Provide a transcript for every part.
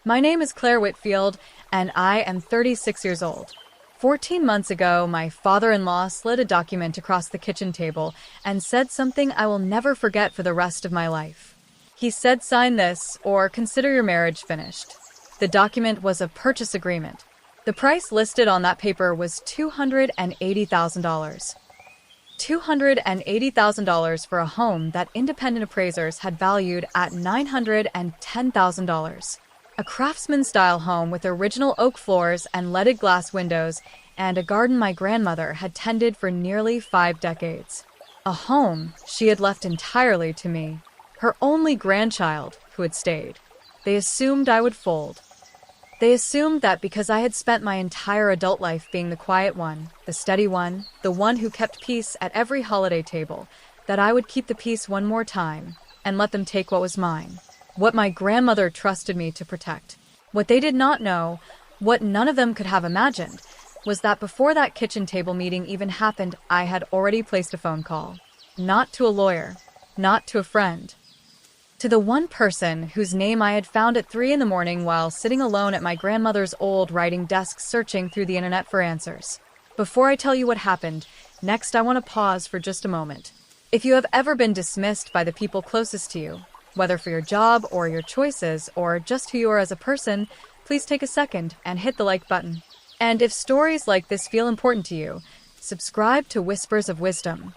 My name is Claire Whitfield, and I am 36 years old. 14 months ago, my father-in-law slid a document across the kitchen table and said something I will never forget for the rest of my life. He said, "Sign this, or consider your marriage finished." The document was a purchase agreement. The price listed on that paper was $280,000. $280,000 for a home that independent appraisers had valued at $910,000. A craftsman-style home with original oak floors and leaded glass windows, and a garden my grandmother had tended for nearly 5 decades. A home she had left entirely to me, her only grandchild who had stayed. They assumed I would fold. They assumed that because I had spent my entire adult life being the quiet one, the steady one, the one who kept peace at every holiday table, that I would keep the peace one more time and let them take what was mine. What my grandmother trusted me to protect. What they did not know, what none of them could have imagined, was that before that kitchen table meeting even happened, I had already placed a phone call. Not to a lawyer, not to a friend. To the one person whose name I had found at 3 a.m. while sitting alone at my grandmother's old writing desk searching through the internet for answers. Before I tell you what happened, next I want to pause for just a moment. If you have ever been dismissed by the people closest to you, whether for your job or your choices or just who you are as a person, please take a second and hit the like button. And if stories like this feel important to you, subscribe to Whispers of Wisdom.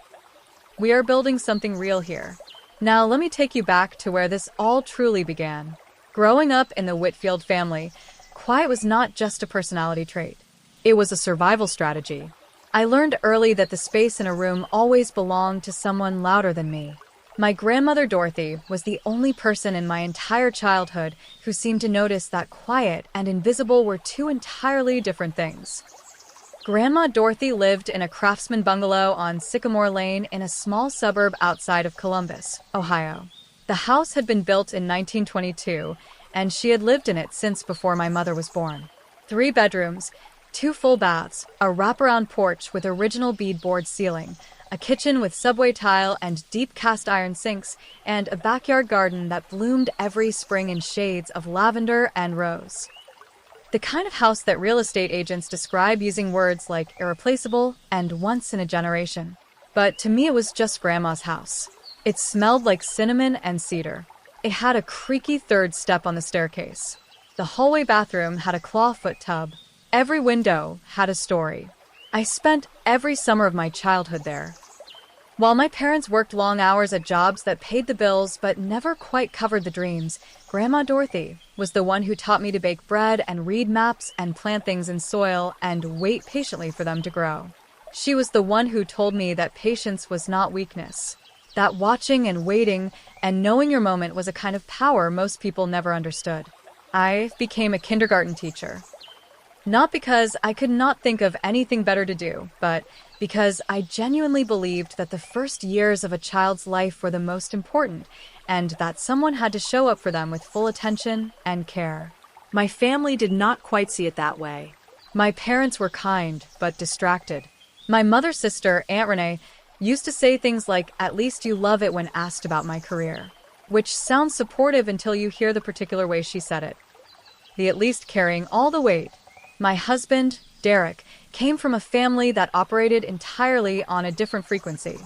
We are building something real here. Now let me take you back to where this all truly began. Growing up in the Whitfield family, quiet was not just a personality trait. It was a survival strategy. I learned early that the space in a room always belonged to someone louder than me. My grandmother Dorothy was the only person in my entire childhood who seemed to notice that quiet and invisible were two entirely different things. Grandma Dorothy lived in a craftsman bungalow on Sycamore Lane in a small suburb outside of Columbus, Ohio. The house had been built in 1922, and she had lived in it since before my mother was born. 3 bedrooms, 2 full baths, a wraparound porch with original beadboard ceiling, a kitchen with subway tile and deep cast iron sinks, and a backyard garden that bloomed every spring in shades of lavender and rose. The kind of house that real estate agents describe using words like irreplaceable and once in a generation. But to me it was just Grandma's house. It smelled like cinnamon and cedar. It had a creaky 3rd step on the staircase. The hallway bathroom had a clawfoot tub. Every window had a story. I spent every summer of my childhood there. While my parents worked long hours at jobs that paid the bills but never quite covered the dreams, Grandma Dorothy was the one who taught me to bake bread and read maps and plant things in soil and wait patiently for them to grow. She was the one who told me that patience was not weakness, that watching and waiting and knowing your moment was a kind of power most people never understood. I became a kindergarten teacher. Not because I could not think of anything better to do, but because I genuinely believed that the first years of a child's life were the most important, and that someone had to show up for them with full attention and care. My family did not quite see it that way. My parents were kind, but distracted. My mother's sister, Aunt Renee, used to say things like, "At least you love it," when asked about my career, which sounds supportive until you hear the particular way she said it. The "at least" carrying all the weight. My husband, Derek, came from a family that operated entirely on a different frequency.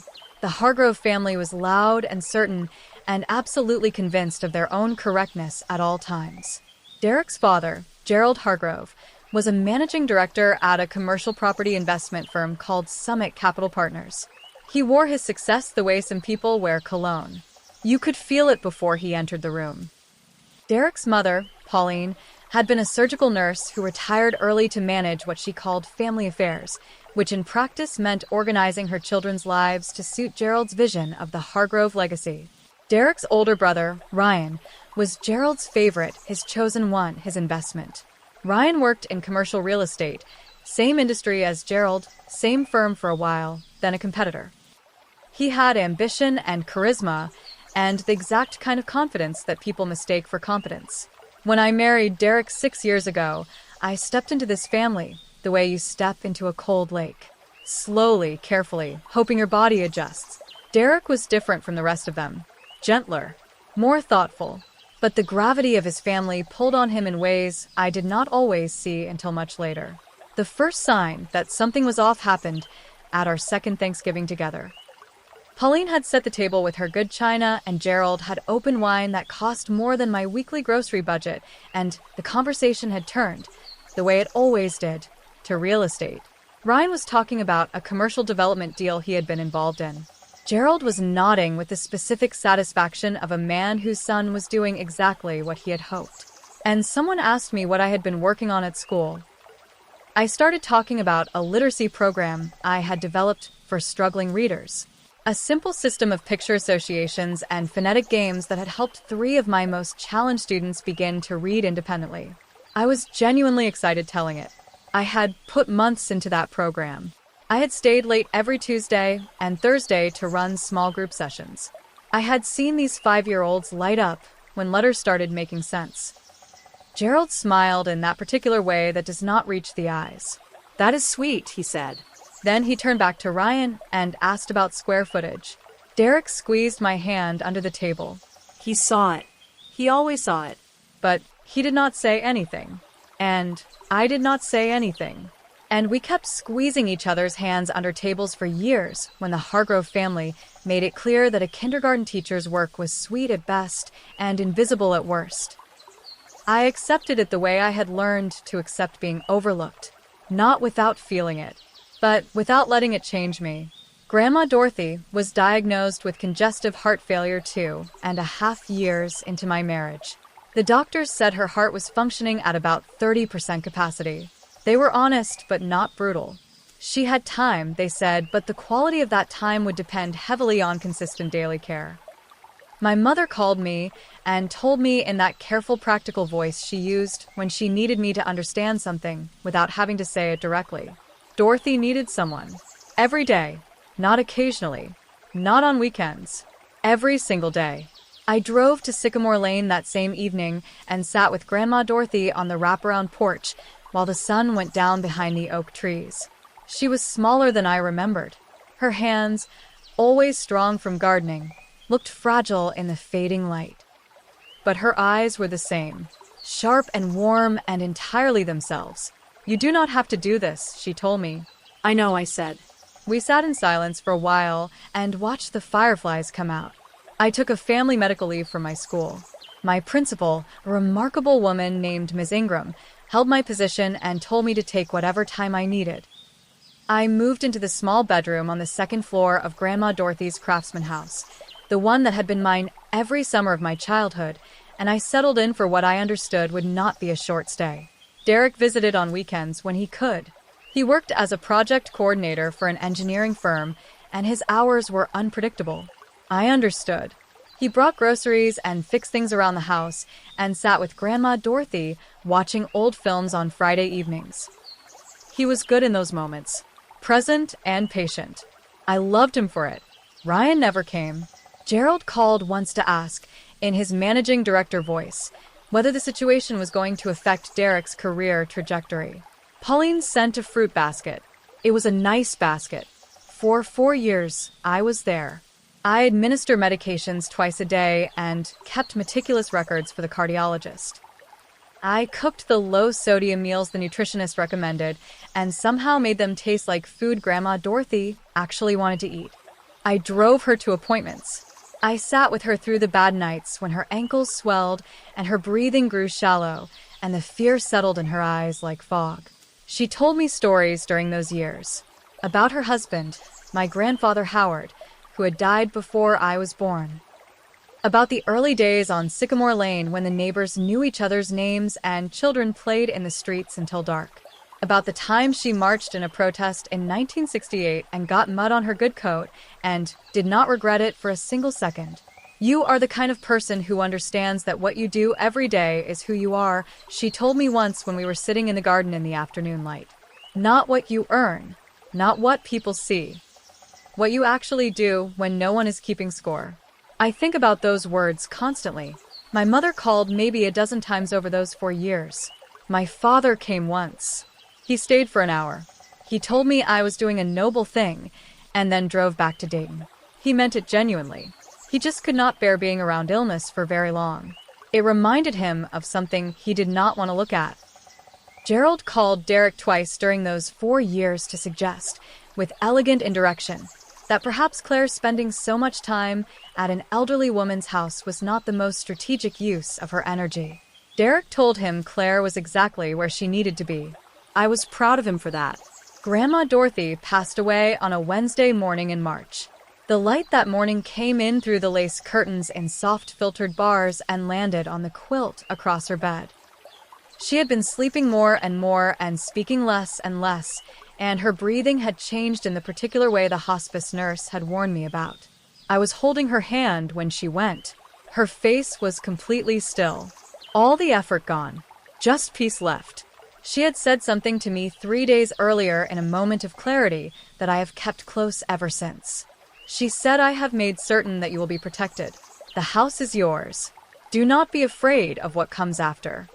The Hargrove family was loud and certain and absolutely convinced of their own correctness at all times. Derek's father, Gerald Hargrove, was a managing director at a commercial property investment firm called Summit Capital Partners. He wore his success the way some people wear cologne. You could feel it before he entered the room. Derek's mother, Pauline, had been a surgical nurse who retired early to manage what she called family affairs, which in practice meant organizing her children's lives to suit Gerald's vision of the Hargrove legacy. Derek's older brother, Ryan, was Gerald's favorite, his chosen one, his investment. Ryan worked in commercial real estate, same industry as Gerald, same firm for a while, then a competitor. He had ambition and charisma, and the exact kind of confidence that people mistake for competence. When I married Derek 6 years ago, I stepped into this family the way you step into a cold lake. Slowly, carefully, hoping your body adjusts. Derek was different from the rest of them. Gentler, more thoughtful, But the gravity of his family pulled on him in ways I did not always see until much later. The first sign that something was off happened at our second Thanksgiving together. Pauline had set the table with her good china, and Gerald had open wine that cost more than my weekly grocery budget, and the conversation had turned, the way it always did, to real estate. Ryan was talking about a commercial development deal he had been involved in. Gerald was nodding with the specific satisfaction of a man whose son was doing exactly what he had hoped. And someone asked me what I had been working on at school. I started talking about a literacy program I had developed for struggling readers. A simple system of picture associations and phonetic games that had helped 3 of my most challenged students begin to read independently. I was genuinely excited telling it. I had put months into that program. I had stayed late every Tuesday and Thursday to run small group sessions. I had seen these 5-year-olds light up when letters started making sense. Gerald smiled in that particular way that does not reach the eyes. "That is sweet," he said. Then he turned back to Ryan and asked about square footage. Derek squeezed my hand under the table. He saw it. He always saw it. But he did not say anything. And I did not say anything. And we kept squeezing each other's hands under tables for years when the Hargrove family made it clear that a kindergarten teacher's work was sweet at best and invisible at worst. I accepted it the way I had learned to accept being overlooked, not without feeling it, but without letting it change me. Grandma Dorothy was diagnosed with congestive heart failure 2.5 years into my marriage. The doctors said her heart was functioning at about 30% capacity. They were honest, but not brutal. She had time, they said, but the quality of that time would depend heavily on consistent daily care. My mother called me and told me in that careful, practical voice she used when she needed me to understand something without having to say it directly. Dorothy needed someone. Every day. Not occasionally. Not on weekends. Every single day. I drove to Sycamore Lane that same evening and sat with Grandma Dorothy on the wraparound porch while the sun went down behind the oak trees. She was smaller than I remembered. Her hands, always strong from gardening, looked fragile in the fading light. But her eyes were the same, sharp and warm and entirely themselves. "You do not have to do this," she told me. "I know," I said. We sat in silence for a while and watched the fireflies come out. I took a family medical leave from my school. My principal, a remarkable woman named Ms. Ingram, held my position and told me to take whatever time I needed. I moved into the small bedroom on the second floor of Grandma Dorothy's craftsman house, the one that had been mine every summer of my childhood, and I settled in for what I understood would not be a short stay. Derek visited on weekends when he could. He worked as a project coordinator for an engineering firm, and his hours were unpredictable. I understood. He brought groceries and fixed things around the house and sat with Grandma Dorothy watching old films on Friday evenings. He was good in those moments, present and patient. I loved him for it. Ryan never came. Gerald called once to ask, in his managing director voice, whether the situation was going to affect Derek's career trajectory. Pauline sent a fruit basket. It was a nice basket. For 4 years, I was there. I administered medications twice a day and kept meticulous records for the cardiologist. I cooked the low-sodium meals the nutritionist recommended and somehow made them taste like food Grandma Dorothy actually wanted to eat. I drove her to appointments. I sat with her through the bad nights when her ankles swelled and her breathing grew shallow and the fear settled in her eyes like fog. She told me stories during those years about her husband, my grandfather Howard, who had died before I was born. About the early days on Sycamore Lane when the neighbors knew each other's names and children played in the streets until dark. About the time she marched in a protest in 1968 and got mud on her good coat and did not regret it for a single second. "You are the kind of person who understands that what you do every day is who you are," she told me once when we were sitting in the garden in the afternoon light. "Not what you earn, not what people see. What you actually do when no one is keeping score." I think about those words constantly. My mother called maybe a dozen times over those 4 years. My father came once. He stayed for an hour. He told me I was doing a noble thing and then drove back to Dayton. He meant it genuinely. He just could not bear being around illness for very long. It reminded him of something he did not want to look at. Gerald called Derek twice during those 4 years to suggest, with elegant indirection, that perhaps Claire's spending so much time at an elderly woman's house was not the most strategic use of her energy. Derek told him Claire was exactly where she needed to be. I was proud of him for that. Grandma Dorothy passed away on a Wednesday morning in March. The light that morning came in through the lace curtains in soft filtered bars and landed on the quilt across her bed. She had been sleeping more and more and speaking less and less, and her breathing had changed in the particular way the hospice nurse had warned me about. I was holding her hand when she went. Her face was completely still. All the effort gone. Just peace left. She had said something to me 3 days earlier in a moment of clarity that I have kept close ever since. She said, I have made certain that you will be protected. The house is yours. Do not be afraid of what comes after.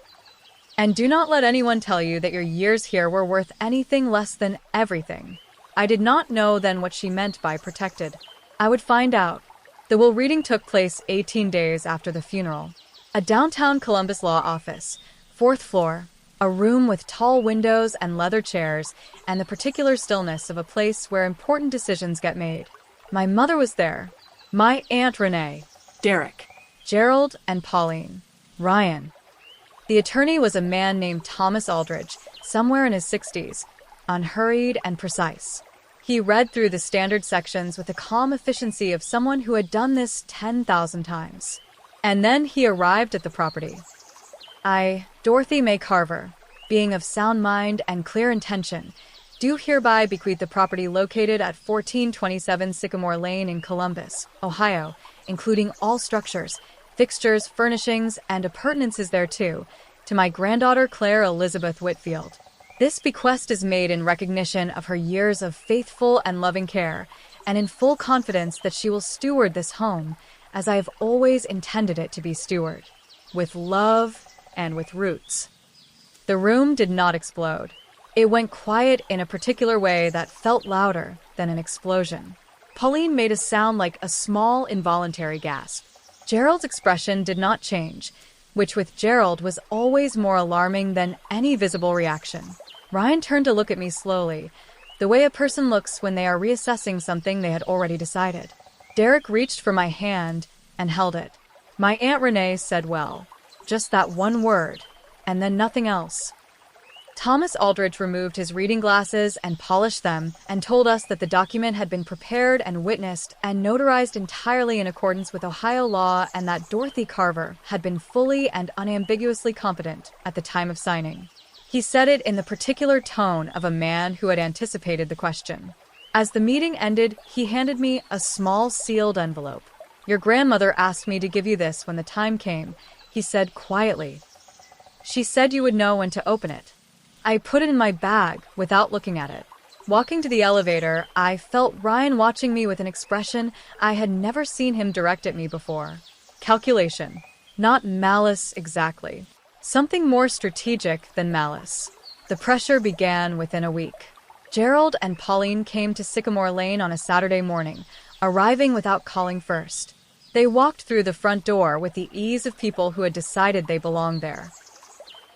And do not let anyone tell you that your years here were worth anything less than everything. I did not know then what she meant by protected. I would find out. The will reading took place 18 days after the funeral. A downtown Columbus law office, 4th floor, a room with tall windows and leather chairs, and the particular stillness of a place where important decisions get made. My mother was there. My Aunt Renee. Derek. Gerald and Pauline. Ryan. The attorney was a man named Thomas Aldridge, somewhere in his 60s, unhurried and precise. He read through the standard sections with the calm efficiency of someone who had done this 10,000 times. And then he arrived at the property. I, Dorothy May Carver, being of sound mind and clear intention, do hereby bequeath the property located at 1427 Sycamore Lane in Columbus, Ohio, including all structures, fixtures, furnishings, and appurtenances thereto, to my granddaughter Claire Elizabeth Whitfield. This bequest is made in recognition of her years of faithful and loving care, and in full confidence that she will steward this home, as I have always intended it to be stewarded, with love and with roots. The room did not explode. It went quiet in a particular way that felt louder than an explosion. Pauline made a sound like a small, involuntary gasp. Gerald's expression did not change, which with Gerald was always more alarming than any visible reaction. Ryan turned to look at me slowly, the way a person looks when they are reassessing something they had already decided. Derek reached for my hand and held it. My Aunt Renee said, well, just that one word, and then nothing else. Thomas Aldridge removed his reading glasses and polished them and told us that the document had been prepared and witnessed and notarized entirely in accordance with Ohio law and that Dorothy Carver had been fully and unambiguously competent at the time of signing. He said it in the particular tone of a man who had anticipated the question. As the meeting ended, he handed me a small sealed envelope. Your grandmother asked me to give you this when the time came, he said quietly. She said you would know when to open it. I put it in my bag without looking at it. Walking to the elevator, I felt Ryan watching me with an expression I had never seen him direct at me before. Calculation. Not malice exactly. Something more strategic than malice. The pressure began within a week. Gerald and Pauline came to Sycamore Lane on a Saturday morning, arriving without calling first. They walked through the front door with the ease of people who had decided they belonged there.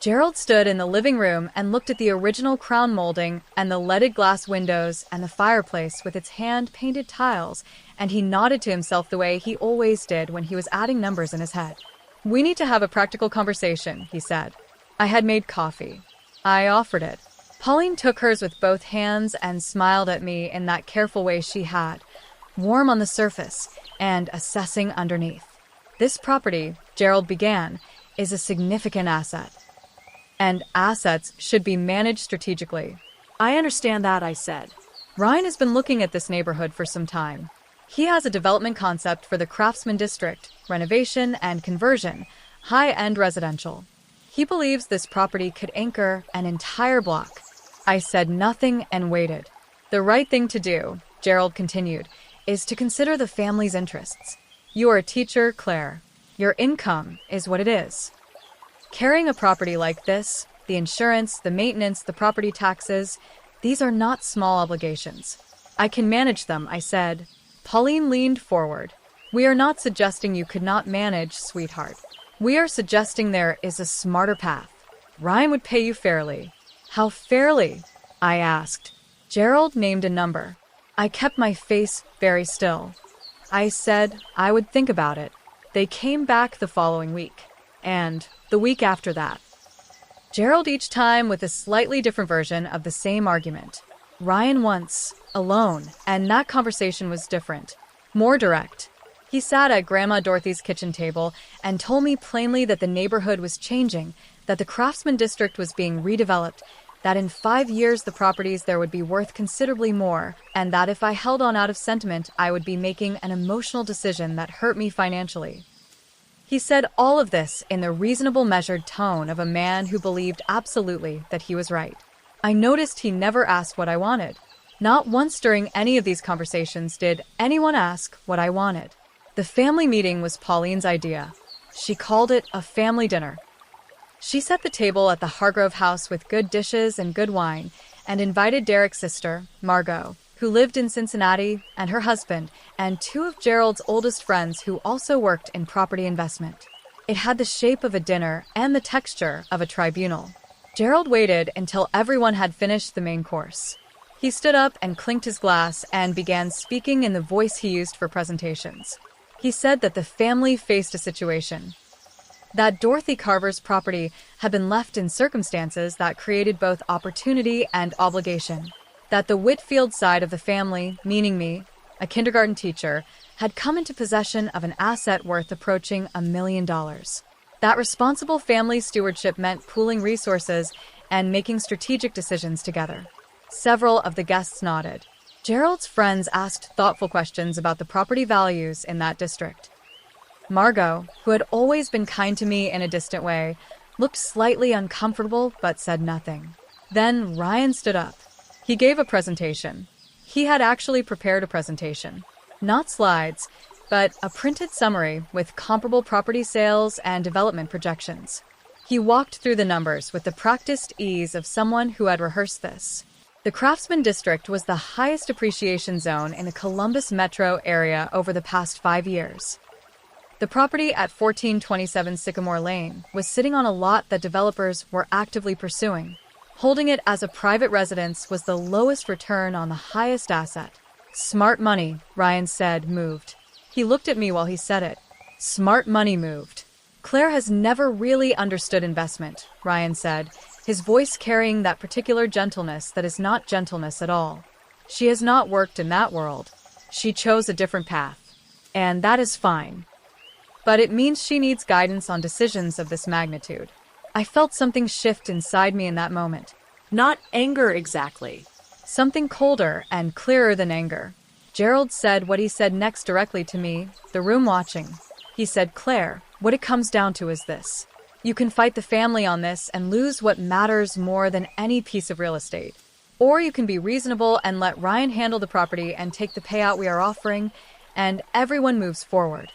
Gerald stood in the living room and looked at the original crown molding and the leaded glass windows and the fireplace with its hand-painted tiles, and he nodded to himself the way he always did when he was adding numbers in his head. We need to have a practical conversation, he said. I had made coffee. I offered it. Pauline took hers with both hands and smiled at me in that careful way she had, warm on the surface and assessing underneath. This property, Gerald began, is a significant asset. And assets should be managed strategically. I understand that, I said. Ryan has been looking at this neighborhood for some time. He has a development concept for the Craftsman district, renovation and conversion, high-end residential. He believes this property could anchor an entire block. I said nothing and waited. The right thing to do, Gerald continued, is to consider the family's interests. You are a teacher, Claire. Your income is what it is. Carrying a property like this, the insurance, the maintenance, the property taxes, these are not small obligations. I can manage them, I said. Pauline leaned forward. We are not suggesting you could not manage, sweetheart. We are suggesting there is a smarter path. Ryan would pay you fairly. How fairly? I asked. Gerald named a number. I kept my face very still. I said I would think about it. They came back the following week, and the week after that. Gerald each time with a slightly different version of the same argument. Ryan once, alone, and that conversation was different, more direct. He sat at Grandma Dorothy's kitchen table and told me plainly that the neighborhood was changing, that the Craftsman district was being redeveloped, that in 5 years the properties there would be worth considerably more, and that if I held on out of sentiment, I would be making an emotional decision that hurt me financially. He said all of this in the reasonable, measured tone of a man who believed absolutely that he was right. I noticed he never asked what I wanted. Not once during any of these conversations did anyone ask what I wanted. The family meeting was Pauline's idea. She called it a family dinner. She set the table at the Hargrove house with good dishes and good wine, and invited Derek's sister, Margot, who lived in Cincinnati, and her husband, and 2 of Gerald's oldest friends who also worked in property investment. It had the shape of a dinner and the texture of a tribunal. Gerald waited until everyone had finished the main course. He stood up and clinked his glass and began speaking in the voice he used for presentations. He said that the family faced a situation. That Dorothy Carver's property had been left in circumstances that created both opportunity and obligation. That the Whitfield side of the family, meaning me, a kindergarten teacher, had come into possession of an asset worth approaching $1 million. That responsible family stewardship meant pooling resources and making strategic decisions together. Several of the guests nodded. Gerald's friends asked thoughtful questions about the property values in that district. Margot, who had always been kind to me in a distant way, looked slightly uncomfortable but said nothing. Then Ryan stood up. He gave a presentation. He had actually prepared a presentation. Not slides, but a printed summary with comparable property sales and development projections. He walked through the numbers with the practiced ease of someone who had rehearsed this. The Craftsman District was the highest appreciation zone in the Columbus metro area over the past 5 years. The property at 1427 Sycamore Lane was sitting on a lot that developers were actively pursuing. Holding it as a private residence was the lowest return on the highest asset. Smart money, Ryan said, moved. He looked at me while he said it. Smart money moved. Claire has never really understood investment, Ryan said, his voice carrying that particular gentleness that is not gentleness at all. She has not worked in that world. She chose a different path. And that is fine. But it means she needs guidance on decisions of this magnitude. I felt something shift inside me in that moment. Not anger exactly. Something colder and clearer than anger. Gerald said what he said next directly to me, the room watching. He said, Claire, what it comes down to is this. You can fight the family on this and lose what matters more than any piece of real estate. Or you can be reasonable and let Ryan handle the property and take the payout we are offering, and everyone moves forward.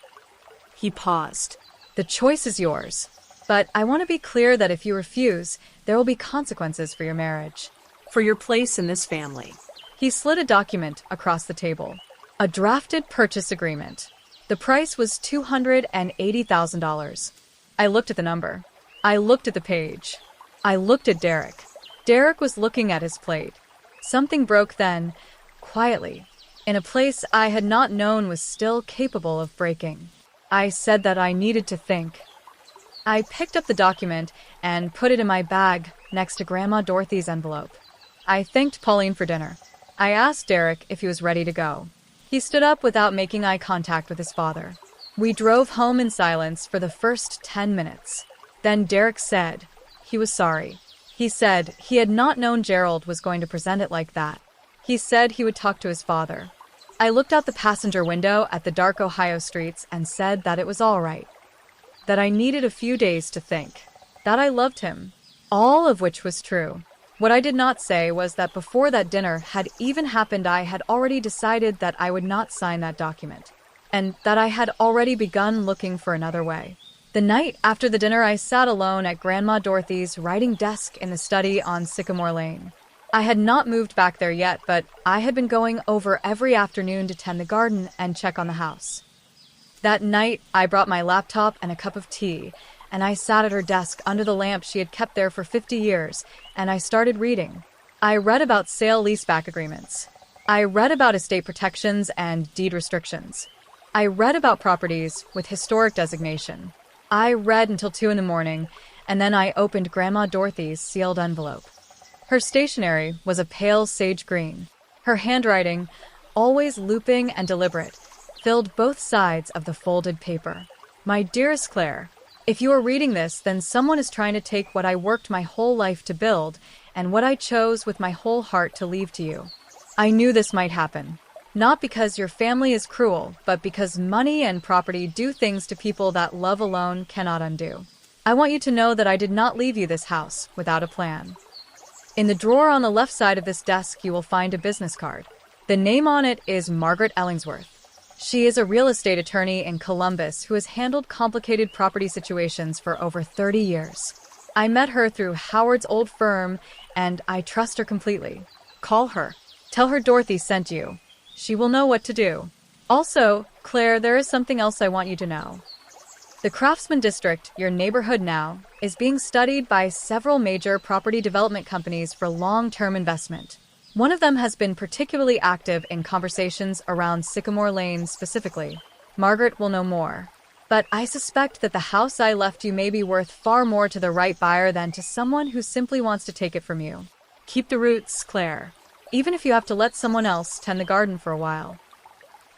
He paused. The choice is yours. But I want to be clear that if you refuse, there will be consequences for your marriage. For your place in this family. He slid a document across the table. A drafted purchase agreement. The price was $280,000. I looked at the number. I looked at the page. I looked at Derek. Derek was looking at his plate. Something broke then, quietly, in a place I had not known was still capable of breaking. I said that I needed to think. I picked up the document and put it in my bag next to Grandma Dorothy's envelope. I thanked Pauline for dinner. I asked Derek if he was ready to go. He stood up without making eye contact with his father. We drove home in silence for the first 10 minutes. Then Derek said he was sorry. He said he had not known Gerald was going to present it like that. He said he would talk to his father. I looked out the passenger window at the dark Ohio streets and said that it was all right. That I needed a few days to think. That I loved him. All of which was true. What I did not say was that before that dinner had even happened, I had already decided that I would not sign that document. And that I had already begun looking for another way. The night after the dinner, I sat alone at Grandma Dorothy's writing desk in the study on Sycamore Lane. I had not moved back there yet, but I had been going over every afternoon to tend the garden and check on the house. That night, I brought my laptop and a cup of tea, and I sat at her desk under the lamp she had kept there for 50 years, and I started reading. I read about sale-leaseback agreements. I read about estate protections and deed restrictions. I read about properties with historic designation. I read until 2 in the morning, and then I opened Grandma Dorothy's sealed envelope. Her stationery was a pale sage green. Her handwriting, always looping and deliberate, filled both sides of the folded paper. My dearest Claire, if you are reading this, then someone is trying to take what I worked my whole life to build and what I chose with my whole heart to leave to you. I knew this might happen. Not because your family is cruel, but because money and property do things to people that love alone cannot undo. I want you to know that I did not leave you this house without a plan. In the drawer on the left side of this desk, you will find a business card. The name on it is Margaret Ellingsworth. She is a real estate attorney in Columbus who has handled complicated property situations for over 30 years. I met her through Howard's old firm, and I trust her completely. Call her. Tell her Dorothy sent you. She will know what to do. Also, Claire, there is something else I want you to know. The Craftsman District, your neighborhood now, is being studied by several major property development companies for long-term investment. One of them has been particularly active in conversations around Sycamore Lane specifically. Margaret will know more. But I suspect that the house I left you may be worth far more to the right buyer than to someone who simply wants to take it from you. Keep the roots, Claire. Even if you have to let someone else tend the garden for a while.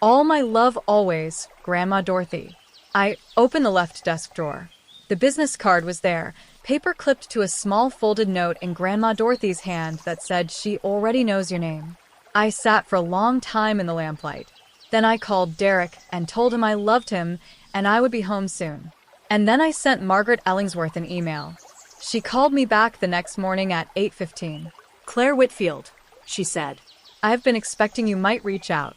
All my love always, Grandma Dorothy. I opened the left desk drawer. The business card was there, paper clipped to a small folded note in Grandma Dorothy's hand that said she already knows your name. I sat for a long time in the lamplight. Then I called Derek and told him I loved him and I would be home soon. And then I sent Margaret Ellingsworth an email. She called me back the next morning at 8:15. Claire Whitfield, she said. I've been expecting you might reach out.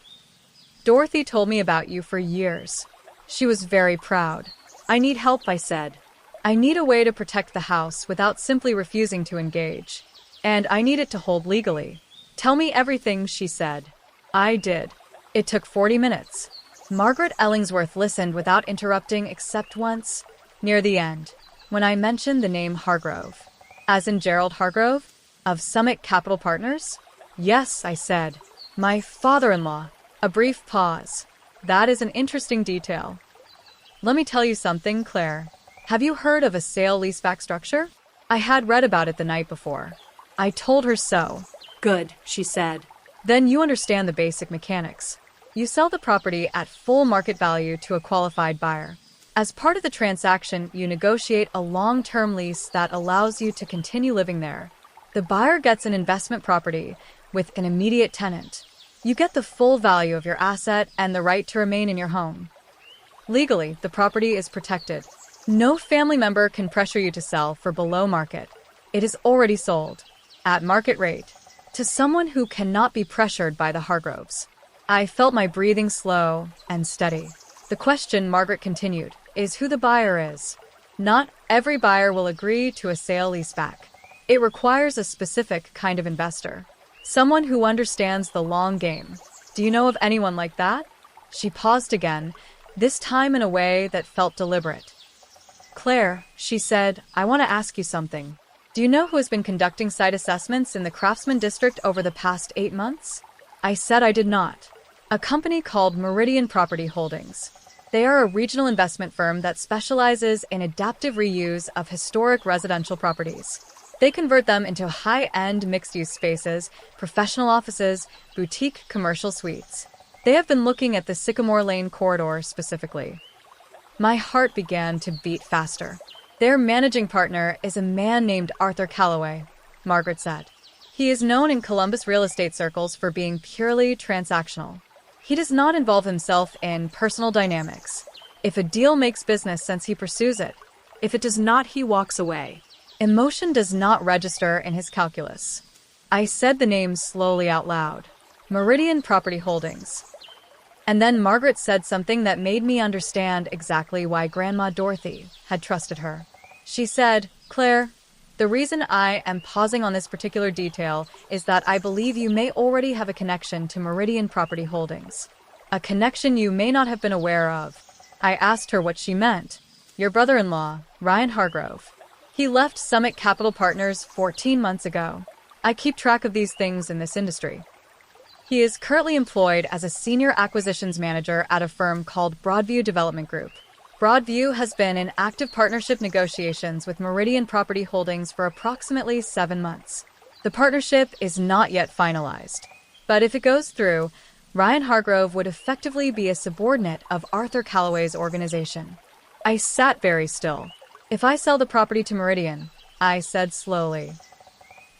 Dorothy told me about you for years. She was very proud. I need help, I said. I need a way to protect the house without simply refusing to engage. And I need it to hold legally. Tell me everything, she said. I did. It took 40 minutes. Margaret Ellingsworth listened without interrupting except once, near the end, when I mentioned the name Hargrove. As in Gerald Hargrove? Of Summit Capital Partners? Yes, I said. My father-in-law. A brief pause. That is an interesting detail. Let me tell you something, Claire. Have you heard of a sale-leaseback structure? I had read about it the night before. I told her so. Good, she said. Then you understand the basic mechanics. You sell the property at full market value to a qualified buyer. As part of the transaction, you negotiate a long-term lease that allows you to continue living there. The buyer gets an investment property with an immediate tenant. You get the full value of your asset and the right to remain in your home. Legally, the property is protected. No family member can pressure you to sell for below market. It is already sold, at market rate, to someone who cannot be pressured by the Hargroves. I felt my breathing slow and steady. The question, Margaret continued, is who the buyer is. Not every buyer will agree to a sale-leaseback. It requires a specific kind of investor. Someone who understands the long game. Do you know of anyone like that? She paused again, this time in a way that felt deliberate. Claire, she said, I want to ask you something. Do you know who has been conducting site assessments in the Craftsman District over the past 8 months? I said I did not. A company called Meridian Property Holdings. They are a regional investment firm that specializes in adaptive reuse of historic residential properties. They convert them into high-end mixed-use spaces, professional offices, boutique commercial suites. They have been looking at the Sycamore Lane corridor specifically. My heart began to beat faster. Their managing partner is a man named Arthur Calloway, Margaret said. He is known in Columbus real estate circles for being purely transactional. He does not involve himself in personal dynamics. If a deal makes business sense, he pursues it. If it does not, he walks away. Emotion does not register in his calculus. I said the name slowly out loud. Meridian Property Holdings. And then Margaret said something that made me understand exactly why Grandma Dorothy had trusted her. She said, Claire, the reason I am pausing on this particular detail is that I believe you may already have a connection to Meridian Property Holdings. A connection you may not have been aware of. I asked her what she meant. Your brother-in-law, Ryan Hargrove. He left Summit Capital Partners 14 months ago. I keep track of these things in this industry. He is currently employed as a senior acquisitions manager at a firm called Broadview Development Group. Broadview has been in active partnership negotiations with Meridian Property Holdings for approximately 7 months. The partnership is not yet finalized, but if it goes through, Ryan Hargrove would effectively be a subordinate of Arthur Callaway's organization. I sat very still. If I sell the property to Meridian, I said slowly,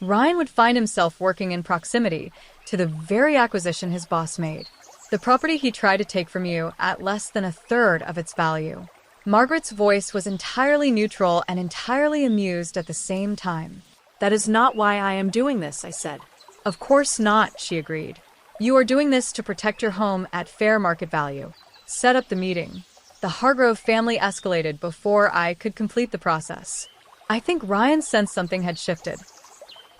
Ryan would find himself working in proximity to the very acquisition his boss made. The property he tried to take from you at less than a third of its value. Margaret's voice was entirely neutral and entirely amused at the same time. That is not why I am doing this, I said. Of course not, she agreed. You are doing this to protect your home at fair market value. Set up the meeting. The Hargrove family escalated before I could complete the process. I think Ryan sensed something had shifted.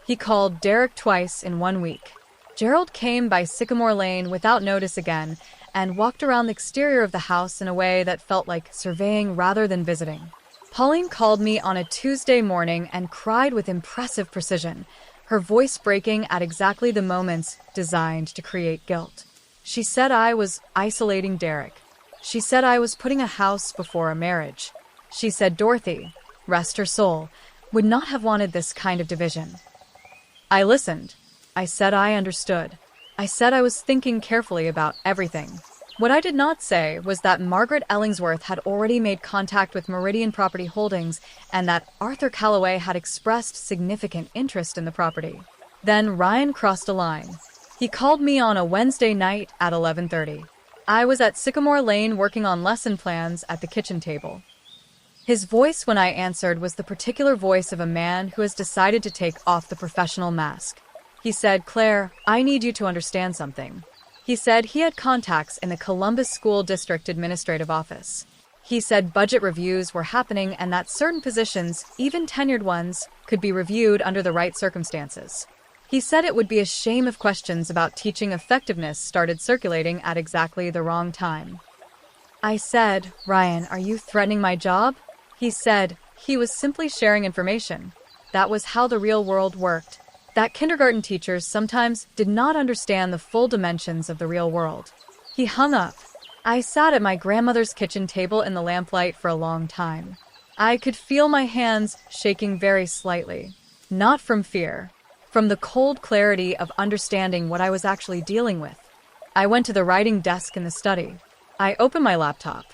He called Derek twice in 1 week. Gerald came by Sycamore Lane without notice again and walked around the exterior of the house in a way that felt like surveying rather than visiting. Pauline called me on a Tuesday morning and cried with impressive precision, her voice breaking at exactly the moments designed to create guilt. She said I was isolating Derek. She said I was putting a house before a marriage. She said Dorothy, rest her soul, would not have wanted this kind of division. I listened. I said I understood. I said I was thinking carefully about everything. What I did not say was that Margaret Ellingsworth had already made contact with Meridian Property Holdings and that Arthur Callaway had expressed significant interest in the property. Then Ryan crossed a line. He called me on a Wednesday night at 11:30. I was at Sycamore Lane working on lesson plans at the kitchen table. His voice when I answered was the particular voice of a man who has decided to take off the professional mask. He said, Claire, I need you to understand something. He said he had contacts in the Columbus School District Administrative Office. He said budget reviews were happening and that certain positions, even tenured ones, could be reviewed under the right circumstances. He said it would be a shame if questions about teaching effectiveness started circulating at exactly the wrong time. I said, Ryan, are you threatening my job? He said he was simply sharing information. That was how the real world worked. That kindergarten teachers sometimes did not understand the full dimensions of the real world. He hung up. I sat at my grandmother's kitchen table in the lamplight for a long time. I could feel my hands shaking very slightly. Not from fear, from the cold clarity of understanding what I was actually dealing with. I went to the writing desk in the study. I opened my laptop.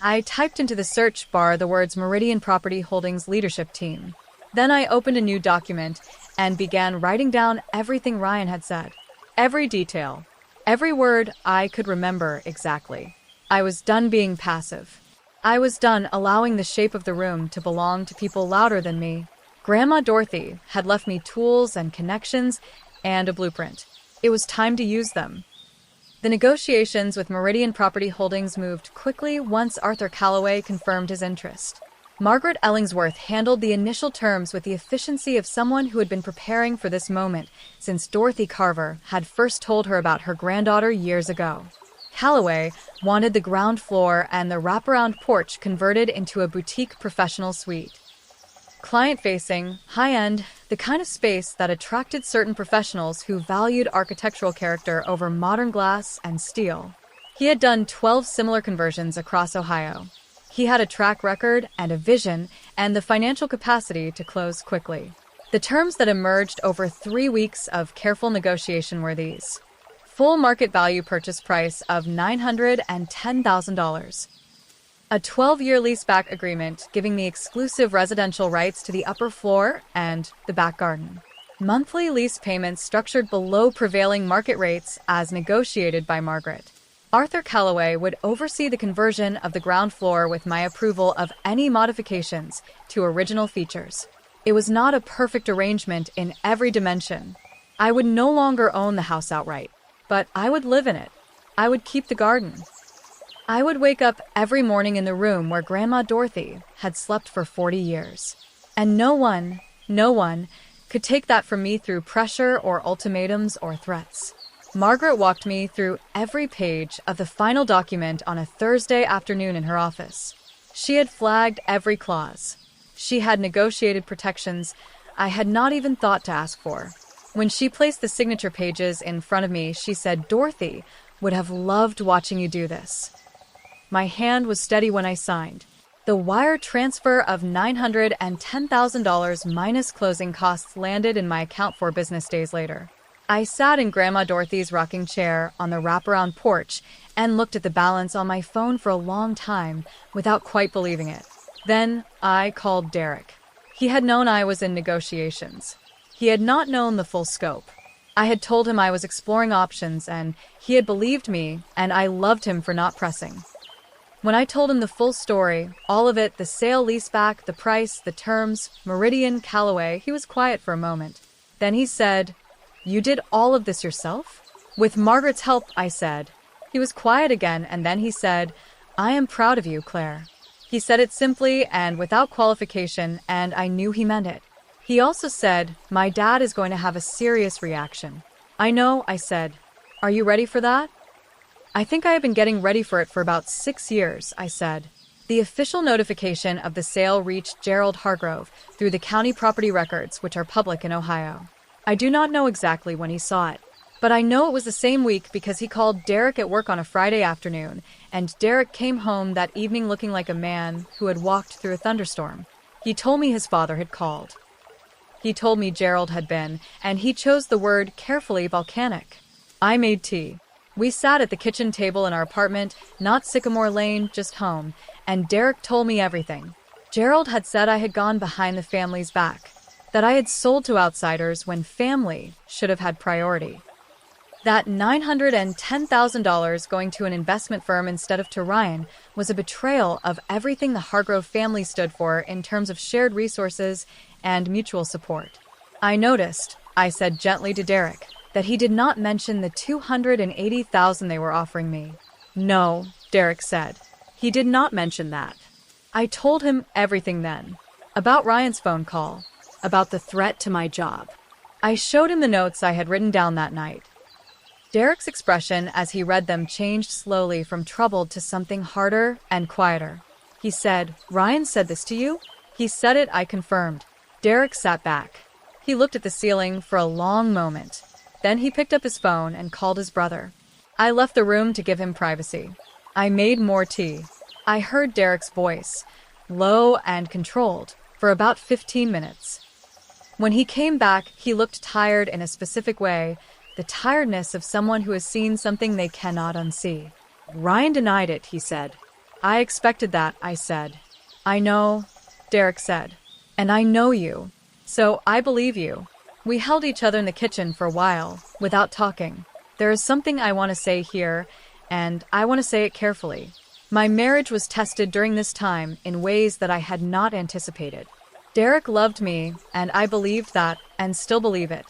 I typed into the search bar the words Meridian Property Holdings Leadership Team. Then I opened a new document and began writing down everything Ryan had said. Every detail. Every word I could remember exactly. I was done being passive. I was done allowing the shape of the room to belong to people louder than me. Grandma Dorothy had left me tools and connections and a blueprint. It was time to use them. The negotiations with Meridian Property Holdings moved quickly once Arthur Callaway confirmed his interest. Margaret Ellingsworth handled the initial terms with the efficiency of someone who had been preparing for this moment since Dorothy Carver had first told her about her granddaughter years ago. Callaway wanted the ground floor and the wraparound porch converted into a boutique professional suite. Client-facing, high-end, the kind of space that attracted certain professionals who valued architectural character over modern glass and steel. He had done 12 similar conversions across Ohio. He had a track record and a vision and the financial capacity to close quickly. The terms that emerged over 3 weeks of careful negotiation were these. Full market value purchase price of $910,000. A 12-year leaseback agreement giving me exclusive residential rights to the upper floor and the back garden. Monthly lease payments structured below prevailing market rates as negotiated by Margaret. Arthur Callaway would oversee the conversion of the ground floor with my approval of any modifications to original features. It was not a perfect arrangement in every dimension. I would no longer own the house outright, but I would live in it. I would keep the garden. I would wake up every morning in the room where Grandma Dorothy had slept for 40 years. And no one could take that from me through pressure or ultimatums or threats. Margaret walked me through every page of the final document on a Thursday afternoon in her office. She had flagged every clause. She had negotiated protections I had not even thought to ask for. When she placed the signature pages in front of me, she said, "Dorothy would have loved watching you do this." My hand was steady when I signed. The wire transfer of $910,000 minus closing costs landed in my account 4 business days later. I sat in Grandma Dorothy's rocking chair on the wraparound porch and looked at the balance on my phone for a long time without quite believing it. Then I called Derek. He had known I was in negotiations. He had not known the full scope. I had told him I was exploring options, and he had believed me, and I loved him for not pressing. When I told him the full story, all of it, the sale leaseback, the price, the terms, Meridian, Callaway, he was quiet for a moment. Then he said, "You did all of this yourself?" "With Margaret's help," I said. He was quiet again, and then he said, "I am proud of you, Claire." He said it simply and without qualification, and I knew he meant it. He also said, "My dad is going to have a serious reaction." "I know," I said. "Are you ready for that?" "I think I have been getting ready for it for about 6 years," I said. The official notification of the sale reached Gerald Hargrove through the county property records, which are public in Ohio. I do not know exactly when he saw it, but I know it was the same week because he called Derek at work on a Friday afternoon, and Derek came home that evening looking like a man who had walked through a thunderstorm. He told me his father had called. He told me Gerald had been, and he chose the word carefully, volcanic. I made tea. We sat at the kitchen table in our apartment, not Sycamore Lane, just home, and Derek told me everything. Gerald had said I had gone behind the family's back, that I had sold to outsiders when family should have had priority. That $910,000 going to an investment firm instead of to Ryan was a betrayal of everything the Hargrove family stood for in terms of shared resources and mutual support. I noticed, I said gently to Derek, that he did not mention the $280,000 they were offering me. "No," Derek said. "He did not mention that." I told him everything then. About Ryan's phone call. About the threat to my job. I showed him the notes I had written down that night. Derek's expression as he read them changed slowly from troubled to something harder and quieter. He said, "Ryan said this to you?" "He said it," I confirmed. Derek sat back. He looked at the ceiling for a long moment. Then he picked up his phone and called his brother. I left the room to give him privacy. I made more tea. I heard Derek's voice, low and controlled, for about 15 minutes. When he came back, he looked tired in a specific way, the tiredness of someone who has seen something they cannot unsee. "Ryan denied it," he said. "I expected that," I said. "I know," Derek said. "And I know you. So I believe you." We held each other in the kitchen for a while, without talking. There is something I want to say here, and I want to say it carefully. My marriage was tested during this time in ways that I had not anticipated. Derek loved me, and I believed that, and still believe it.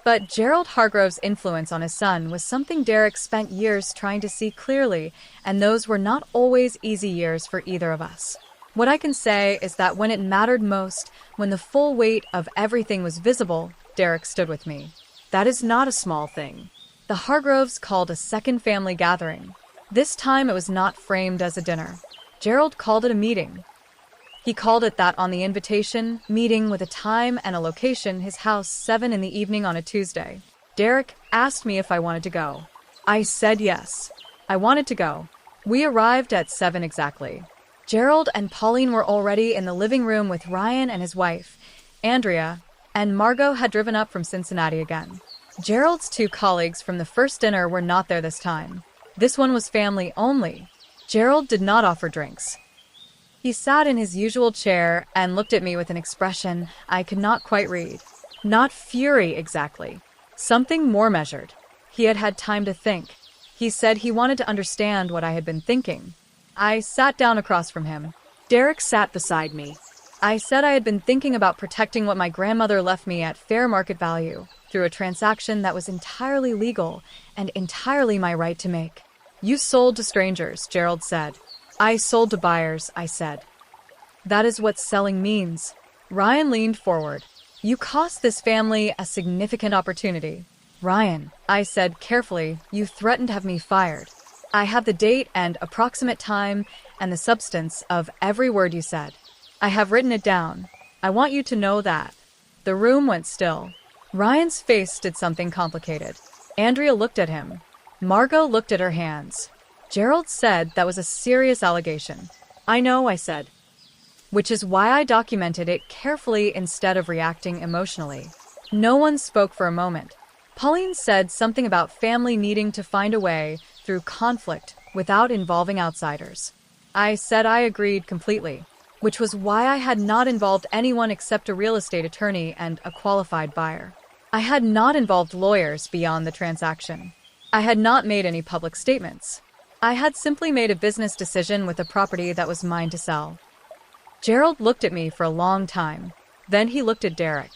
But Gerald Hargrove's influence on his son was something Derek spent years trying to see clearly, and those were not always easy years for either of us. What I can say is that when it mattered most, when the full weight of everything was visible, Derek stood with me. That is not a small thing. The Hargroves called a second family gathering. This time it was not framed as a dinner. Gerald called it a meeting. He called it that on the invitation, meeting with a time and a location, his house, 7 in the evening on a Tuesday. Derek asked me if I wanted to go. I said yes. I wanted to go. We arrived at 7 exactly. Gerald and Pauline were already in the living room with Ryan and his wife, Andrea, and Margot had driven up from Cincinnati again. Gerald's 2 colleagues from the first dinner were not there this time. This one was family only. Gerald did not offer drinks. He sat in his usual chair and looked at me with an expression I could not quite read. Not fury exactly. Something more measured. He had had time to think. He said he wanted to understand what I had been thinking. I sat down across from him. Derek sat beside me. I said I had been thinking about protecting what my grandmother left me at fair market value through a transaction that was entirely legal and entirely my right to make. "You sold to strangers," Gerald said. "I sold to buyers," I said. "That is what selling means." Ryan leaned forward. "You cost this family a significant opportunity." Ryan, I said carefully, you threatened to have me fired. I have the date and approximate time and the substance of every word you said. I have written it down. I want you to know that. The room went still. Ryan's face did something complicated. Andrea looked at him. Margot looked at her hands. Gerald said that was a serious allegation. I know, I said. Which is why I documented it carefully instead of reacting emotionally. No one spoke for a moment. Pauline said something about family needing to find a way through conflict without involving outsiders. I said I agreed completely, which was why I had not involved anyone except a real estate attorney and a qualified buyer. I had not involved lawyers beyond the transaction. I had not made any public statements. I had simply made a business decision with a property that was mine to sell. Gerald looked at me for a long time. Then he looked at Derek.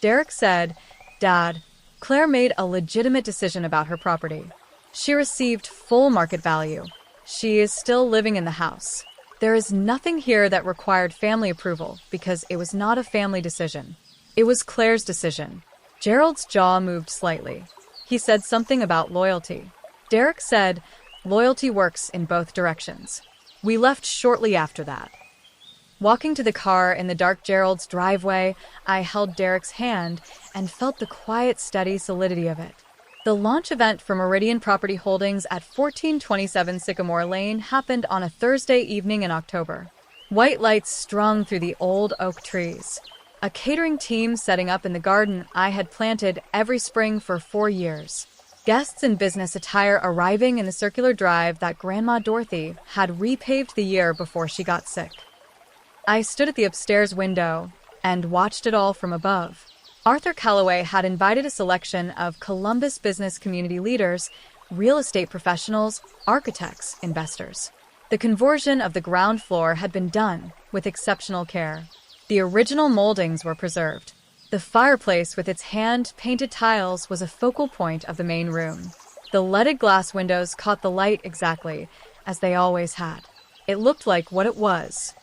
Derek said, Dad, Claire made a legitimate decision about her property. She received full market value. She is still living in the house. There is nothing here that required family approval because it was not a family decision. It was Claire's decision. Gerald's jaw moved slightly. He said something about loyalty. Derek said, loyalty works in both directions. We left shortly after that. Walking to the car in the dark Gerald's driveway, I held Derek's hand and felt the quiet, steady solidity of it. The launch event for Meridian Property Holdings at 1427 Sycamore Lane happened on a Thursday evening in October. White lights strung through the old oak trees. A catering team setting up in the garden I had planted every spring for 4 years. Guests in business attire arriving in the circular drive that Grandma Dorothy had repaved the year before she got sick. I stood at the upstairs window and watched it all from above. Arthur Calloway had invited a selection of Columbus business community leaders, real estate professionals, architects, investors. The conversion of the ground floor had been done with exceptional care. The original moldings were preserved. The fireplace with its hand-painted tiles was a focal point of the main room. The leaded glass windows caught the light exactly, as they always had. It looked like what it was.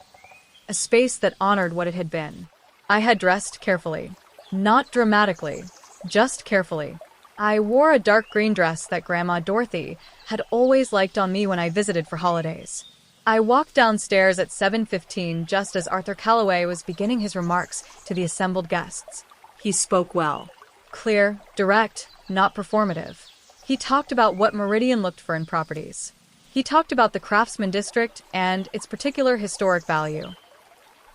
A space that honored what it had been. I had dressed carefully. Not dramatically, just carefully. I wore a dark green dress that Grandma Dorothy had always liked on me when I visited for holidays. I walked downstairs at 7:15 just as Arthur Calloway was beginning his remarks to the assembled guests. He spoke well. Clear, direct, not performative. He talked about what Meridian looked for in properties. He talked about the Craftsman district and its particular historic value.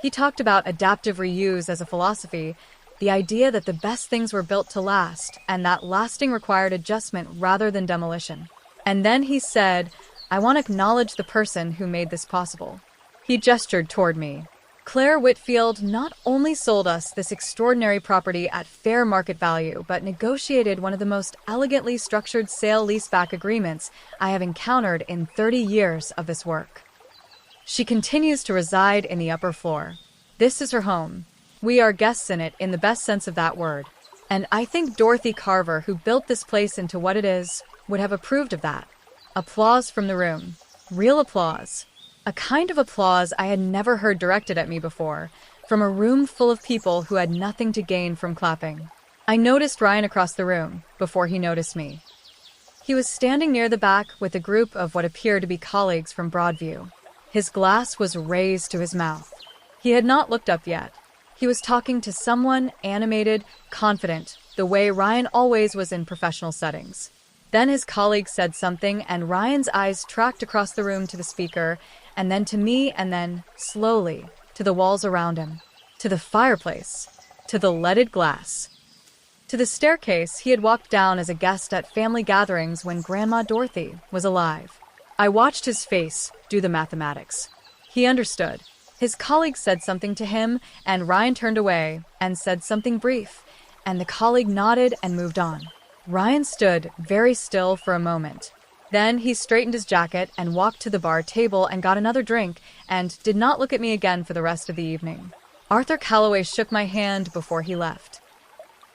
He talked about adaptive reuse as a philosophy, the idea that the best things were built to last, and that lasting required adjustment rather than demolition. And then he said, I want to acknowledge the person who made this possible. He gestured toward me. Claire Whitfield not only sold us this extraordinary property at fair market value, but negotiated one of the most elegantly structured sale-leaseback agreements I have encountered in 30 years of this work. She continues to reside in the upper floor. This is her home. We are guests in it in the best sense of that word. And I think Dorothy Carver, who built this place into what it is, would have approved of that. Applause from the room. Real applause. A kind of applause I had never heard directed at me before, from a room full of people who had nothing to gain from clapping. I noticed Ryan across the room before he noticed me. He was standing near the back with a group of what appeared to be colleagues from Broadview. His glass was raised to his mouth. He had not looked up yet. He was talking to someone, animated, confident, the way Ryan always was in professional settings. Then his colleague said something, and Ryan's eyes tracked across the room to the speaker, and then to me, and then, slowly, to the walls around him, to the fireplace, to the leaded glass, to the staircase he had walked down as a guest at family gatherings when Grandma Dorothy was alive. I watched his face do the mathematics. He understood. His colleague said something to him, and Ryan turned away and said something brief, and the colleague nodded and moved on. Ryan stood very still for a moment. Then he straightened his jacket and walked to the bar table and got another drink and did not look at me again for the rest of the evening. Arthur Calloway shook my hand before he left.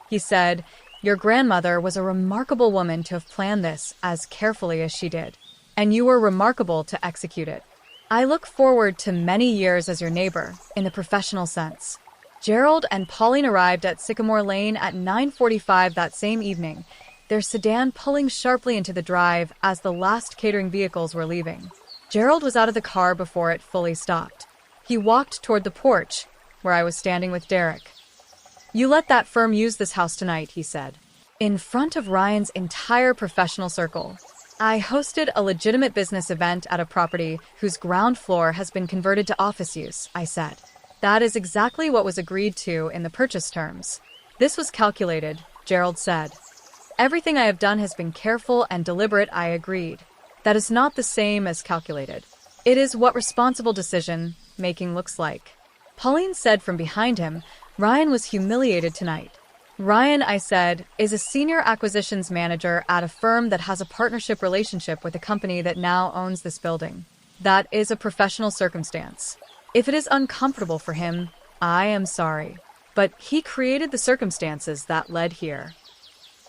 He said, Your grandmother was a remarkable woman to have planned this as carefully as she did, and you were remarkable to execute it. I look forward to many years as your neighbor, in the professional sense. Gerald and Pauline arrived at Sycamore Lane at 9:45 that same evening. their sedan pulling sharply into the drive as the last catering vehicles were leaving. Gerald was out of the car before it fully stopped. He walked toward the porch, where I was standing with Derek. "You let that firm use this house tonight," he said. In front of Ryan's entire professional circle. "I hosted a legitimate business event at a property whose ground floor has been converted to office use," I said. "That is exactly what was agreed to in the purchase terms." "This was calculated," Gerald said. "Everything I have done has been careful and deliberate," I agreed. "That is not the same as calculated. It is what responsible decision-making looks like." Pauline said from behind him, "Ryan was humiliated tonight." "Ryan," I said, "is a senior acquisitions manager at a firm that has a partnership relationship with a company that now owns this building. That is a professional circumstance. If it is uncomfortable for him, I am sorry. But he created the circumstances that led here."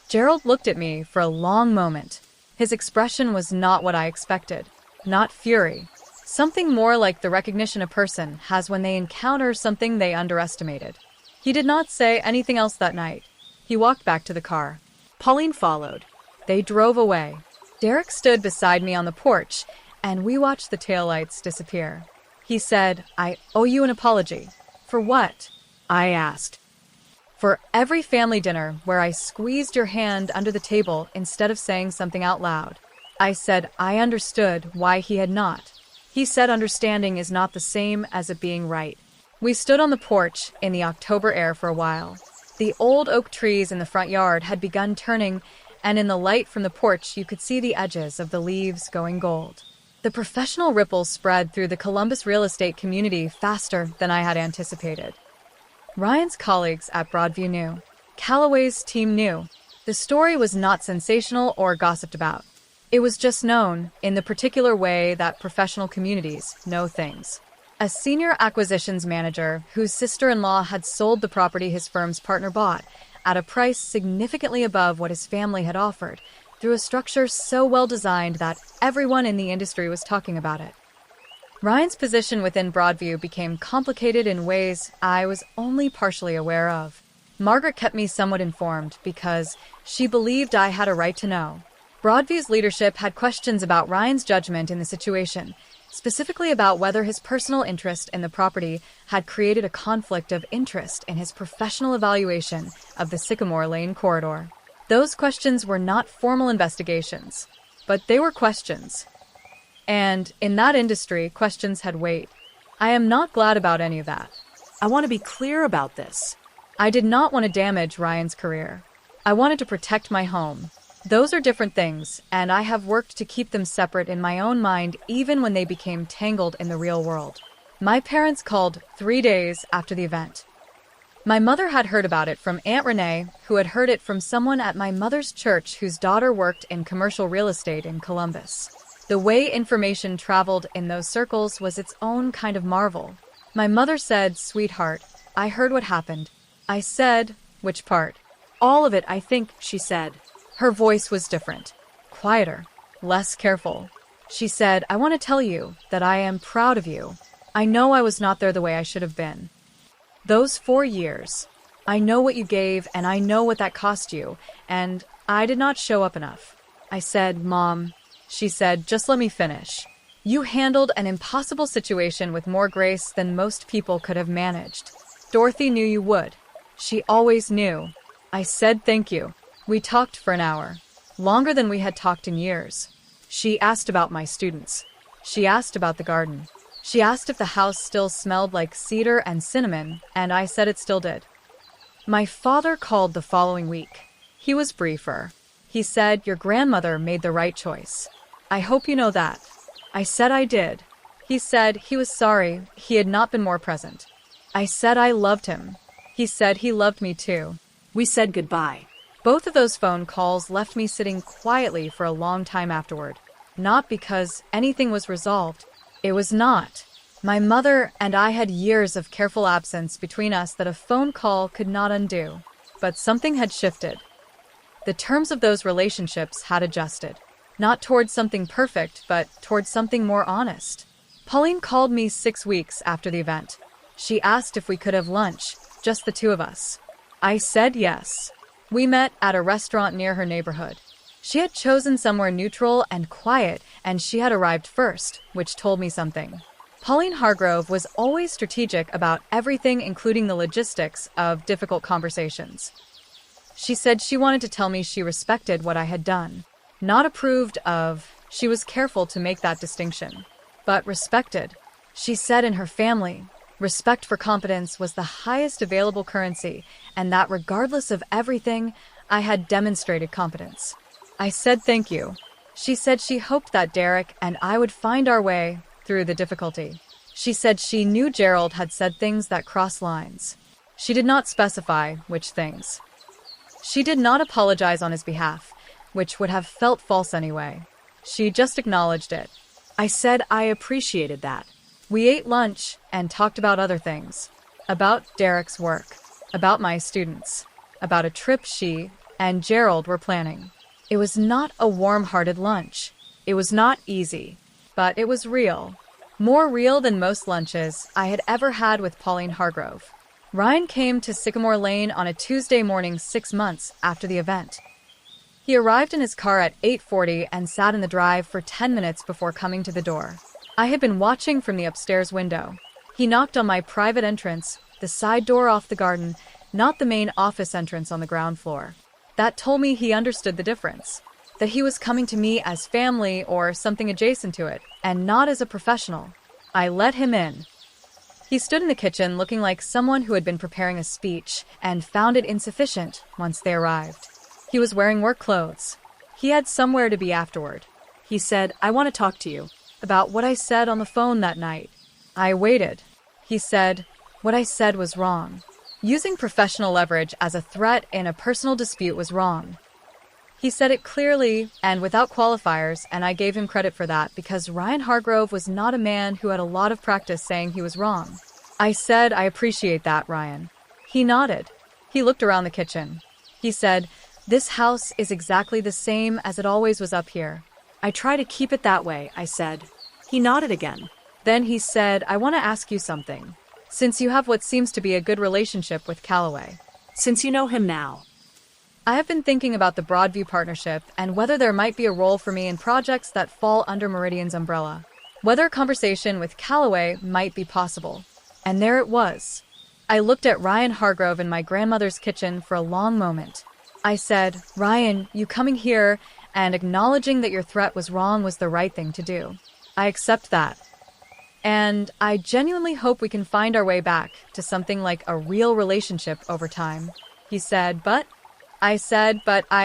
Gerald looked at me for a long moment. His expression was not what I expected. Not fury. Something more like the recognition a person has when they encounter something they underestimated. He did not say anything else that night. He walked back to the car. Pauline followed. They drove away. Derek stood beside me on the porch, and we watched the taillights disappear. He said, "I owe you an apology." "For what?" I asked. "For every family dinner where I squeezed your hand under the table instead of saying something out loud." I said I understood why he had not. He said understanding is not the same as it being right. We stood on the porch in the October air for a while. The old oak trees in the front yard had begun turning, and in the light from the porch you could see the edges of the leaves going gold. The professional ripples spread through the Columbus real estate community faster than I had anticipated. Ryan's colleagues at Broadview knew. Callaway's team knew. The story was not sensational or gossiped about. It was just known in the particular way that professional communities know things. A senior acquisitions manager whose sister-in-law had sold the property his firm's partner bought at a price significantly above what his family had offered, through a structure so well designed that everyone in the industry was talking about it. Ryan's position within Broadview became complicated in ways I was only partially aware of. Margaret kept me somewhat informed because she believed I had a right to know. Broadview's leadership had questions about Ryan's judgment in the situation, specifically about whether his personal interest in the property had created a conflict of interest in his professional evaluation of the Sycamore Lane corridor. Those questions were not formal investigations, but they were questions. And in that industry, questions had weight. I am not glad about any of that. I want to be clear about this. I did not want to damage Ryan's career. I wanted to protect my home. Those are different things, and I have worked to keep them separate in my own mind even when they became tangled in the real world. My parents called 3 days after the event. My mother had heard about it from Aunt Renee, who had heard it from someone at my mother's church whose daughter worked in commercial real estate in Columbus. The way information traveled in those circles was its own kind of marvel. My mother said, "Sweetheart, I heard what happened." I said, "Which part?" "All of it, I think," she said. Her voice was different, quieter, less careful. She said, "I want to tell you that I am proud of you. I know I was not there the way I should have been. Those 4 years, I know what you gave and I know what that cost you, and I did not show up enough." I said, "Mom," she said, "just let me finish. You handled an impossible situation with more grace than most people could have managed. Dorothy knew you would. She always knew." I said, "Thank you." We talked for an hour, longer than we had talked in years. She asked about my students. She asked about the garden. She asked if the house still smelled like cedar and cinnamon, and I said it still did. My father called the following week. He was briefer. He said, "Your grandmother made the right choice. I hope you know that." I said I did. He said he was sorry he had not been more present. I said I loved him. He said he loved me too. We said goodbye. Both of those phone calls left me sitting quietly for a long time afterward. Not because anything was resolved. It was not. My mother and I had years of careful absence between us that a phone call could not undo. But something had shifted. The terms of those relationships had adjusted. Not towards something perfect, but towards something more honest. Pauline called me 6 weeks after the event. She asked if we could have lunch, just the two of us. I said yes. We met at a restaurant near her neighborhood. She had chosen somewhere neutral and quiet, and she had arrived first, which told me something. Pauline Hargrove was always strategic about everything, including the logistics of difficult conversations. She said she wanted to tell me she respected what I had done. Not approved of, she was careful to make that distinction. But respected. She said in her family, respect for competence was the highest available currency, and that regardless of everything, I had demonstrated competence. I said thank you. She said she hoped that Derek and I would find our way through the difficulty. She said she knew Gerald had said things that crossed lines. She did not specify which things. She did not apologize on his behalf, which would have felt false anyway. She just acknowledged it. I said I appreciated that. We ate lunch and talked about other things. About Derek's work. About my students. About a trip she and Gerald were planning. It was not a warm-hearted lunch. It was not easy. But it was real. More real than most lunches I had ever had with Pauline Hargrove. Ryan came to Sycamore Lane on a Tuesday morning 6 months after the event. He arrived in his car at 8:40 and sat in the drive for 10 minutes before coming to the door. I had been watching from the upstairs window. He knocked on my private entrance, the side door off the garden, not the main office entrance on the ground floor. That told me he understood the difference. That he was coming to me as family or something adjacent to it, and not as a professional. I let him in. He stood in the kitchen looking like someone who had been preparing a speech and found it insufficient once they arrived. He was wearing work clothes. He had somewhere to be afterward. He said, I want to talk to you. About what I said on the phone that night. I waited. He said, what I said was wrong. Using professional leverage as a threat in a personal dispute was wrong. He said it clearly and without qualifiers, and I gave him credit for that because Ryan Hargrove was not a man who had a lot of practice saying he was wrong. I said, I appreciate that, Ryan. He nodded. He looked around the kitchen. He said, this house is exactly the same as it always was up here. I try to keep it that way, I said. He nodded again. Then he said, I want to ask you something. Since you have what seems to be a good relationship with Calloway. Since you know him now. I have been thinking about the Broadview partnership and whether there might be a role for me in projects that fall under Meridian's umbrella. Whether a conversation with Calloway might be possible. And there it was. I looked at Ryan Hargrove in my grandmother's kitchen for a long moment. I said, Ryan, you coming here and acknowledging that your threat was wrong was the right thing to do. I accept that. And I genuinely hope we can find our way back to something like a real relationship over time. He said, but I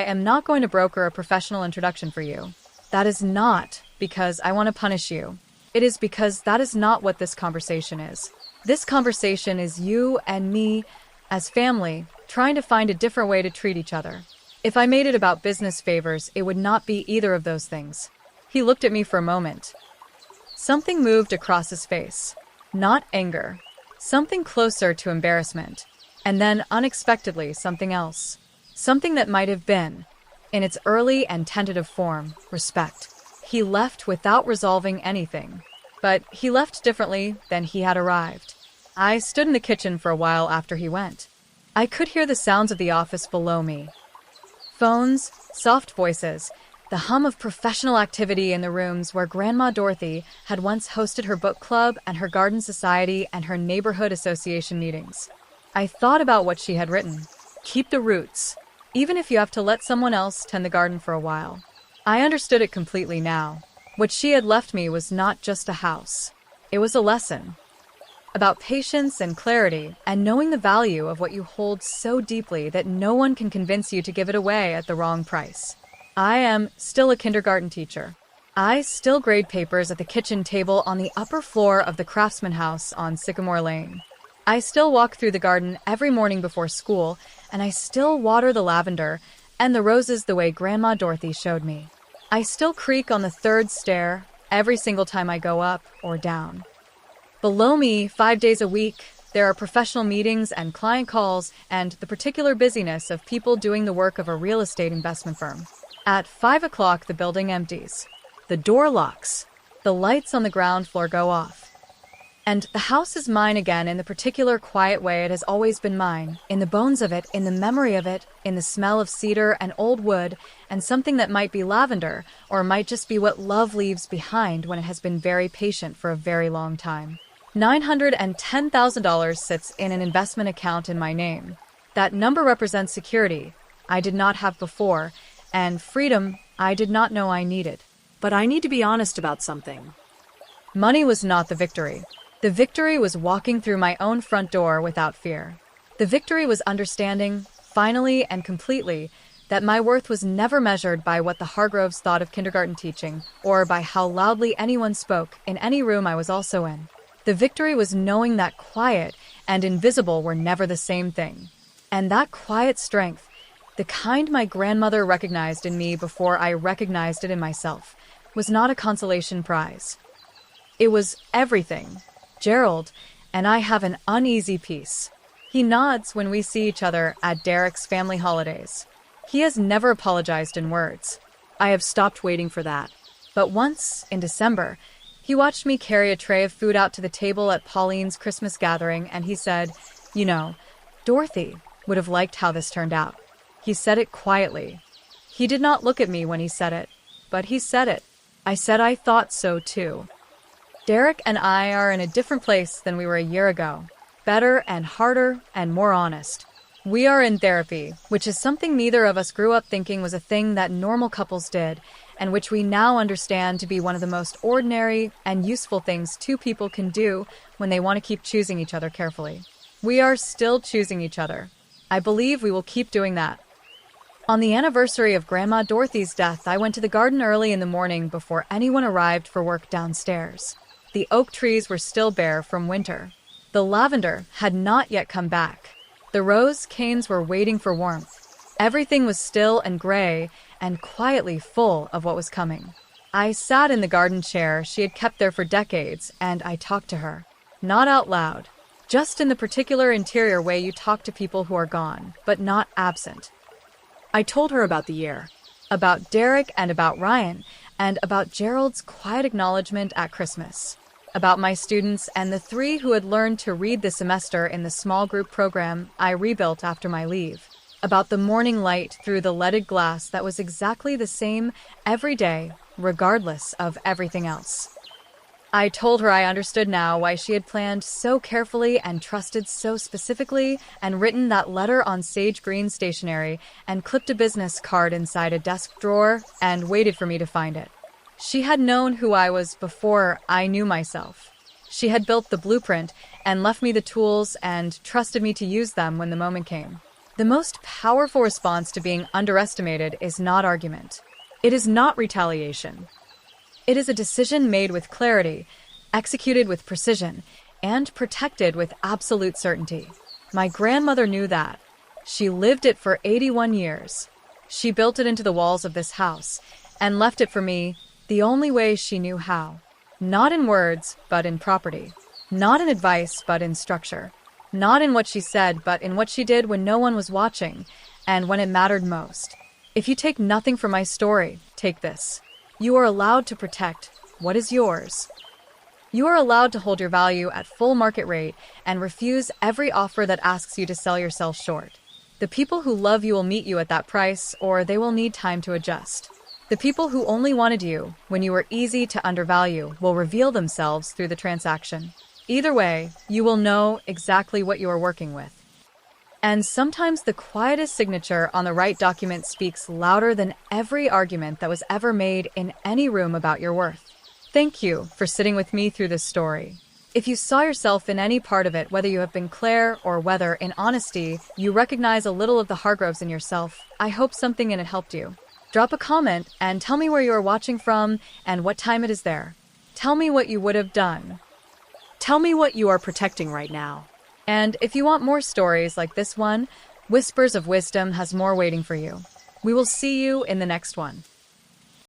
am not going to broker a professional introduction for you. That is not because I want to punish you. It is because that is not what this conversation is. This conversation is you and me, as family, trying to find a different way to treat each other. If I made it about business favors, it would not be either of those things. He looked at me for a moment. Something moved across his face. Not anger. Something closer to embarrassment. And then, unexpectedly, something else. Something that might have been, in its early and tentative form, respect. He left without resolving anything. But he left differently than he had arrived. I stood in the kitchen for a while after he went. I could hear the sounds of the office below me. Phones, soft voices, the hum of professional activity in the rooms where Grandma Dorothy had once hosted her book club and her garden society and her neighborhood association meetings. I thought about what she had written. Keep the roots. Even if you have to let someone else tend the garden for a while. I understood it completely now. What she had left me was not just a house. It was a lesson. About patience and clarity and knowing the value of what you hold so deeply that no one can convince you to give it away at the wrong price. I am still a kindergarten teacher. I still grade papers at the kitchen table on the upper floor of the craftsman house on Sycamore Lane. I still walk through the garden every morning before school, and I still water the lavender and the roses the way Grandma Dorothy showed me. I still creak on the third stair every single time I go up or down. Below me, 5 days a week, there are professional meetings and client calls and the particular busyness of people doing the work of a real estate investment firm. At 5 o'clock, the building empties. The door locks. The lights on the ground floor go off. And the house is mine again in the particular quiet way it has always been mine, in the bones of it, in the memory of it, in the smell of cedar and old wood, and something that might be lavender, or might just be what love leaves behind when it has been very patient for a very long time. $910,000 sits in an investment account in my name. That number represents security I did not have before, and freedom I did not know I needed. But I need to be honest about something. Money was not the victory. The victory was walking through my own front door without fear. The victory was understanding, finally and completely, that my worth was never measured by what the Hargroves thought of kindergarten teaching, or by how loudly anyone spoke in any room I was also in. The victory was knowing that quiet and invisible were never the same thing. And that quiet strength, the kind my grandmother recognized in me before I recognized it in myself, was not a consolation prize. It was everything. Gerald and I have an uneasy peace. He nods when we see each other at Derek's family holidays. He has never apologized in words. I have stopped waiting for that. But once, in December, he watched me carry a tray of food out to the table at Pauline's Christmas gathering, and he said, "You know, Dorothy would have liked how this turned out." He said it quietly. He did not look at me when he said it, but he said it. I said I thought so too. Derek and I are in a different place than we were a year ago. Better and harder and more honest. We are in therapy, which is something neither of us grew up thinking was a thing that normal couples did, and which we now understand to be one of the most ordinary and useful things two people can do when they want to keep choosing each other carefully. We are still choosing each other. I believe we will keep doing that. On the anniversary of Grandma Dorothy's death, I went to the garden early in the morning before anyone arrived for work downstairs. The oak trees were still bare from winter. The lavender had not yet come back. The rose canes were waiting for warmth. Everything was still and gray and quietly full of what was coming. I sat in the garden chair she had kept there for decades, and I talked to her. Not out loud, just in the particular interior way you talk to people who are gone, but not absent. I told her about the year. About Derek and about Ryan, and about Gerald's quiet acknowledgement at Christmas. About my students and the 3 who had learned to read this semester in the small group program I rebuilt after my leave. About the morning light through the leaded glass that was exactly the same every day, regardless of everything else. I told her I understood now why she had planned so carefully and trusted so specifically and written that letter on sage green stationery and clipped a business card inside a desk drawer and waited for me to find it. She had known who I was before I knew myself. She had built the blueprint and left me the tools and trusted me to use them when the moment came. The most powerful response to being underestimated is not argument. It is not retaliation. It is a decision made with clarity, executed with precision, and protected with absolute certainty. My grandmother knew that. She lived it for 81 years. She built it into the walls of this house and left it for me the only way she knew how. Not in words, but in property. Not in advice, but in structure. Not in what she said, but in what she did when no one was watching and when it mattered most. If you take nothing from my story, take this. You are allowed to protect what is yours. You are allowed to hold your value at full market rate and refuse every offer that asks you to sell yourself short. The people who love you will meet you at that price, or they will need time to adjust. The people who only wanted you when you were easy to undervalue will reveal themselves through the transaction. Either way, you will know exactly what you are working with. And sometimes the quietest signature on the right document speaks louder than every argument that was ever made in any room about your worth. Thank you for sitting with me through this story. If you saw yourself in any part of it, whether you have been Claire or whether, in honesty, you recognize a little of the Hargroves in yourself, I hope something in it helped you. Drop a comment and tell me where you are watching from and what time it is there. Tell me what you would have done. Tell me what you are protecting right now. And if you want more stories like this one, Whispers of Wisdom has more waiting for you. We will see you in the next one.